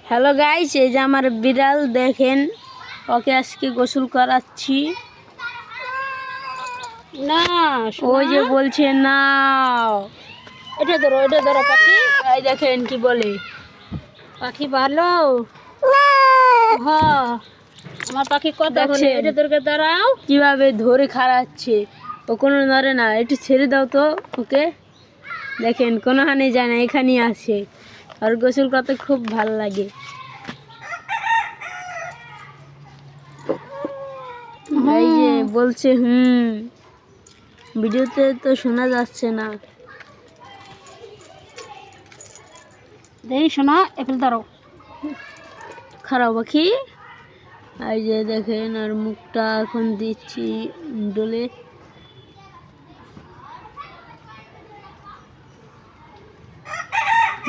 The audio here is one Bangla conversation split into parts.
হ্যালো গাইস, এই যে আমার বিড়াল দেখেন, ওকে আজকে গোসল করাচ্ছি। না ওই যে বলছে না, এটা ধরো পাখি। এই দেখেন কি বলে, পাখি ভালো। হ্যাঁ, আমার পাখি কথা বলে। এটা ধরে দাঁড়াও, কিভাবে ধরে খাড়াচ্ছে। ও কোনো ধরে না, একটু ছেড়ে দাও তো ওকে। দেখেন কোনোখানে যায় না, এখানেই আছে। আর গোসল করতে খুব ভালো লাগে। এই যে বলছে ভিডিওতে তো শোনা যাচ্ছে না। দেখি শোনা, এপেল ধরো। খারাপ পাখি। এই যে দেখেন, আর মুখটা এখন দিচ্ছি ডলে।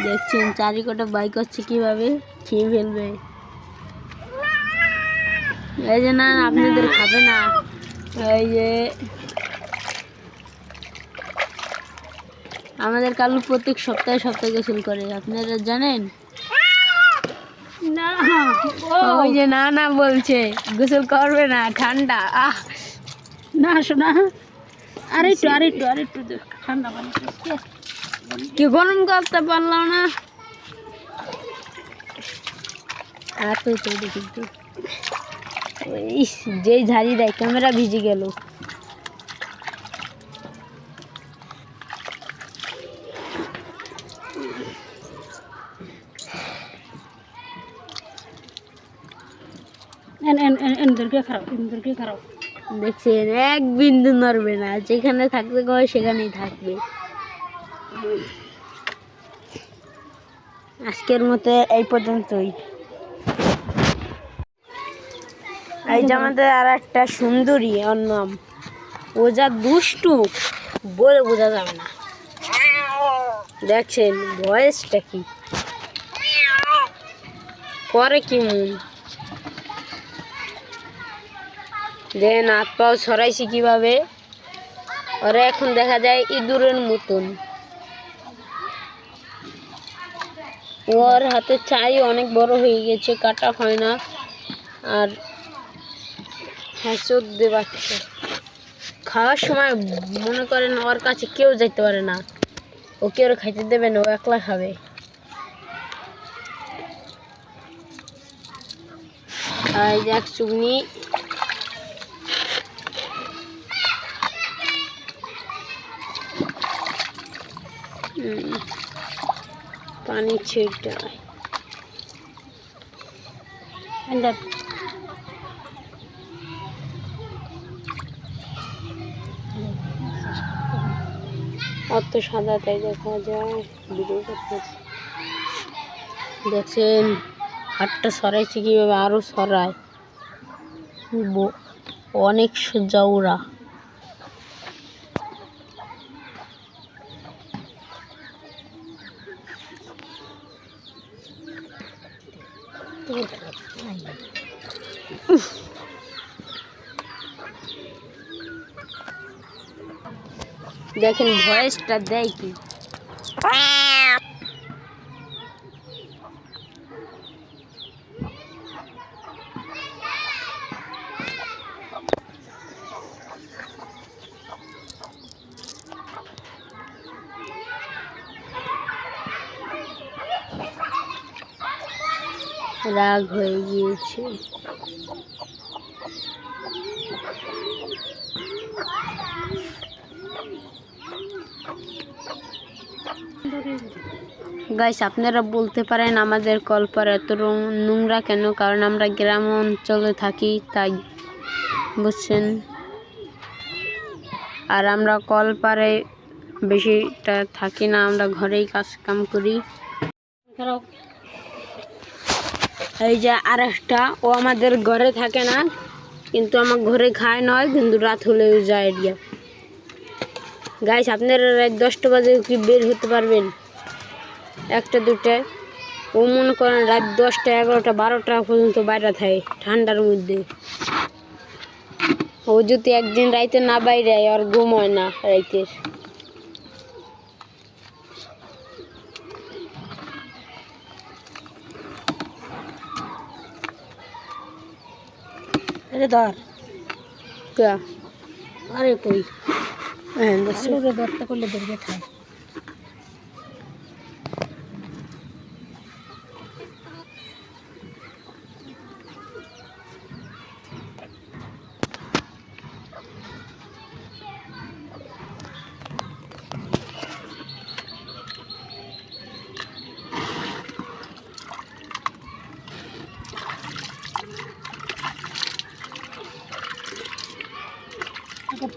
দেখছেন চারিকটা বাইক হচ্ছে কিভাবে খেয়ে ফেলবে। এই যে না, আপনাদের খাবে না। এই যে আমাদের কালু প্রত্যেক সপ্তাহে সপ্তাহে গোসল করে, আপনারা জানেন? না, ওই যে না না বলছে, গোসল করবে না, ঠান্ডা। না শোনা, আরেকটু ঠান্ডা পানি কি গরম করতে পারলাম না। যেই ঝাড়ি দেয় ক্যামেরা ভিজে গেল। খারাপ। দেখছেন এক বিন্দু নড়বে না, যেখানে থাকতে কয় সেখানেই থাকবে। আজকের মতো এই পর্যন্তই। এই যে আমাদের আর একটা সুন্দরী, ওর নাম। ও যা দুষ্টু বলে বোঝা যাবে না। দেখছেন ভয়েসটা কি করে, কি মন দেখেন, হাত পাও ছড়াইছি কিভাবে। ওরা এখন দেখা যায় ইঁদুরের মতন। ওর হাতে চাই অনেক বড় হয়ে গেছে, কাটা হয় না। আর হ্যাঁ, চোদ্দে বাচ্চা খাওয়ার সময় মনে করেন ওর কাছে কেউ যাইতে পারে না। ও কেউ খাইতে দেবে না, ও একলা খাবে। আর এক চুগনি পানি ছিটায়। অত সাদা তাই দেখা যায় ভিডিও করতেছে। দেখছেন হাতটা সরাইছে কিভাবে, আরো সরায়, অনেক সোজা ওরা। দেখেন ভয়েসটা দেয় কি। রাগ হয়ে গিয়েছে। গাইস, আপনারা বলতে পারেন আমাদের কলপাড়া এত নোংরা কেন? কারণ আমরা গ্রাম অঞ্চলে থাকি, তাই বুঝছেন। আর আমরা কলপাড়ে বেশিটা থাকি না, আমরা ঘরেই কাজ কাম করি। এই যে আর একটা, ও আমাদের ঘরে থাকে না, কিন্তু আমার ঘরে খায় নয়, কিন্তু রাত হলেও যায় এরিয়া। গাইস, আপনারা রাত 10টা বাজে কি বের হতে পারবেন? 1টা 2টায়। ও মনে করেন রাত 10টা 11টা 12টা পর্যন্ত বাইরে থাকে ঠান্ডার মধ্যে। ও যদি একদিন রাইতে না বাইরে আর ঘুম হয় না রাইতের। এটা ধর কে আরে কই হ্যাঁ দেখছি। আলুরে ধরতে করলে ধরবে খায়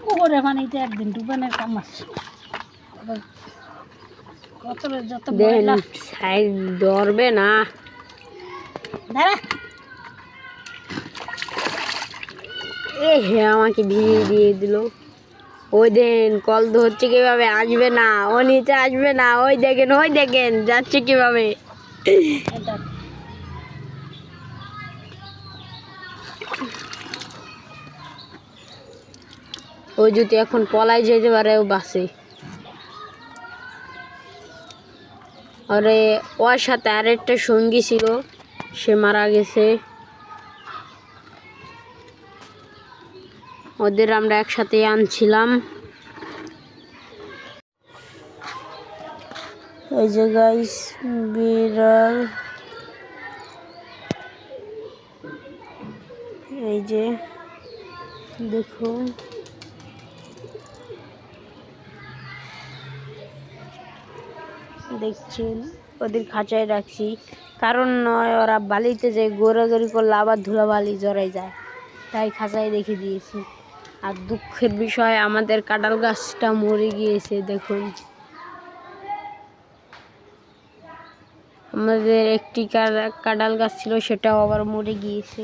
পুকুরে পানিতে একদিন ডুবানোর কাম আছে আবার কত যত দেখেন ময়লা সাইড ধরবে না। দাঁড়া এ হে আমাকে ভিড়িয়ে দিয়ে দিল। ওই দেন কল ধরছে কিভাবে, আসবে না, ও নিচে আসবে না। ওই দেখেন যাচ্ছে কিভাবে। এটা ওই যদি এখন পলাই যেতে পারে ও বাসে। আরে ওর সাথে আরেকটা সঙ্গী ছিল, সে মারা গেছে। ওদের আমরা একসাথে আনছিলাম। এই যে গাইস বিড়াল, এই যে দেখুন দেখছেন, ওদের খাঁচায় রাখছি কারণ নয় ওরা বালিতে যায় গোড়াগড়ি করলে আবার ধুলাবালি জড়াই যায়, তাই খাঁচায় রেখে দিয়েছি। আর দুঃখের বিষয় আমাদের কাঁঠাল গাছটা মরে গিয়েছে। দেখুন আমাদের একটি কাঁঠাল গাছ ছিল, সেটাও আবার মরে গিয়েছে।